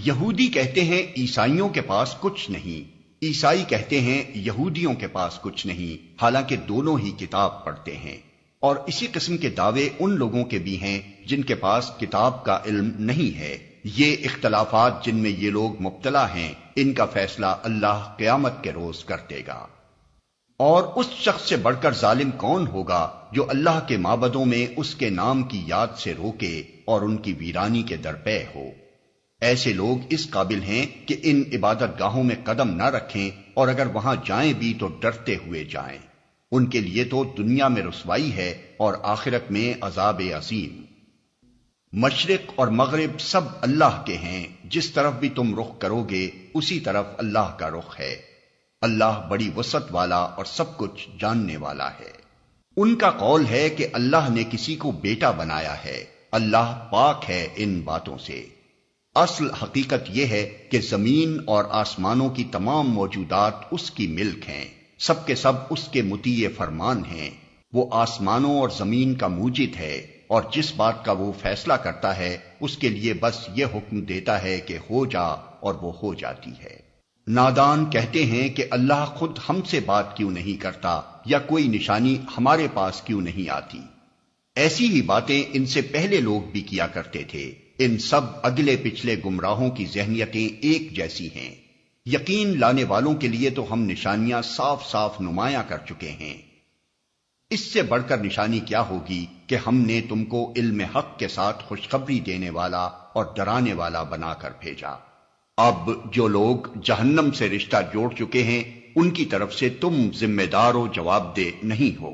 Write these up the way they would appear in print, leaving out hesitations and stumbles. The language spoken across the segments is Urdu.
یہودی کہتے ہیں عیسائیوں کے پاس کچھ نہیں، عیسائی کہتے ہیں یہودیوں کے پاس کچھ نہیں، حالانکہ دونوں ہی کتاب پڑھتے ہیں۔ اور اسی قسم کے دعوے ان لوگوں کے بھی ہیں جن کے پاس کتاب کا علم نہیں ہے۔ یہ اختلافات جن میں یہ لوگ مبتلا ہیں، ان کا فیصلہ اللہ قیامت کے روز کر دے گا۔ اور اس شخص سے بڑھ کر ظالم کون ہوگا جو اللہ کے معبدوں میں اس کے نام کی یاد سے روکے اور ان کی ویرانی کے درپے ہو۔ ایسے لوگ اس قابل ہیں کہ ان عبادت گاہوں میں قدم نہ رکھیں، اور اگر وہاں جائیں بھی تو ڈرتے ہوئے جائیں۔ ان کے لیے تو دنیا میں رسوائی ہے اور آخرت میں عذاب عظیم۔ مشرق اور مغرب سب اللہ کے ہیں، جس طرف بھی تم رخ کرو گے اسی طرف اللہ کا رخ ہے۔ اللہ بڑی وسعت والا اور سب کچھ جاننے والا ہے۔ ان کا قول ہے کہ اللہ نے کسی کو بیٹا بنایا ہے، اللہ پاک ہے ان باتوں سے۔ اصل حقیقت یہ ہے کہ زمین اور آسمانوں کی تمام موجودات اس کی ملک ہیں، سب کے سب اس کے مطیع فرمان ہیں۔ وہ آسمانوں اور زمین کا موجد ہے، اور جس بات کا وہ فیصلہ کرتا ہے اس کے لیے بس یہ حکم دیتا ہے کہ ہو جا، اور وہ ہو جاتی ہے۔ نادان کہتے ہیں کہ اللہ خود ہم سے بات کیوں نہیں کرتا، یا کوئی نشانی ہمارے پاس کیوں نہیں آتی۔ ایسی ہی باتیں ان سے پہلے لوگ بھی کیا کرتے تھے۔ ان سب اگلے پچھلے گمراہوں کی ذہنیتیں ایک جیسی ہیں۔ یقین لانے والوں کے لیے تو ہم نشانیاں صاف صاف نمایاں کر چکے ہیں۔ اس سے بڑھ کر نشانی کیا ہوگی کہ ہم نے تم کو علم حق کے ساتھ خوشخبری دینے والا اور ڈرانے والا بنا کر بھیجا۔ اب جو لوگ جہنم سے رشتہ جوڑ چکے ہیں ان کی طرف سے تم ذمہ دار و جواب دہ نہیں ہو۔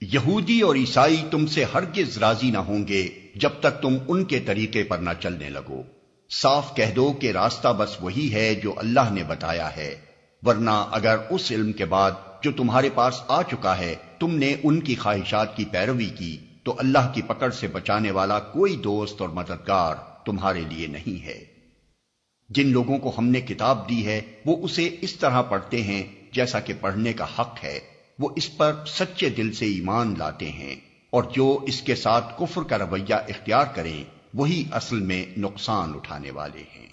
یہودی اور عیسائی تم سے ہرگز راضی نہ ہوں گے جب تک تم ان کے طریقے پر نہ چلنے لگو۔ صاف کہہ دو کہ راستہ بس وہی ہے جو اللہ نے بتایا ہے، ورنہ اگر اس علم کے بعد جو تمہارے پاس آ چکا ہے تم نے ان کی خواہشات کی پیروی کی تو اللہ کی پکڑ سے بچانے والا کوئی دوست اور مددگار تمہارے لیے نہیں ہے۔ جن لوگوں کو ہم نے کتاب دی ہے وہ اسے اس طرح پڑھتے ہیں جیسا کہ پڑھنے کا حق ہے، وہ اس پر سچے دل سے ایمان لاتے ہیں، اور جو اس کے ساتھ کفر کا رویہ اختیار کریں وہی اصل میں نقصان اٹھانے والے ہیں۔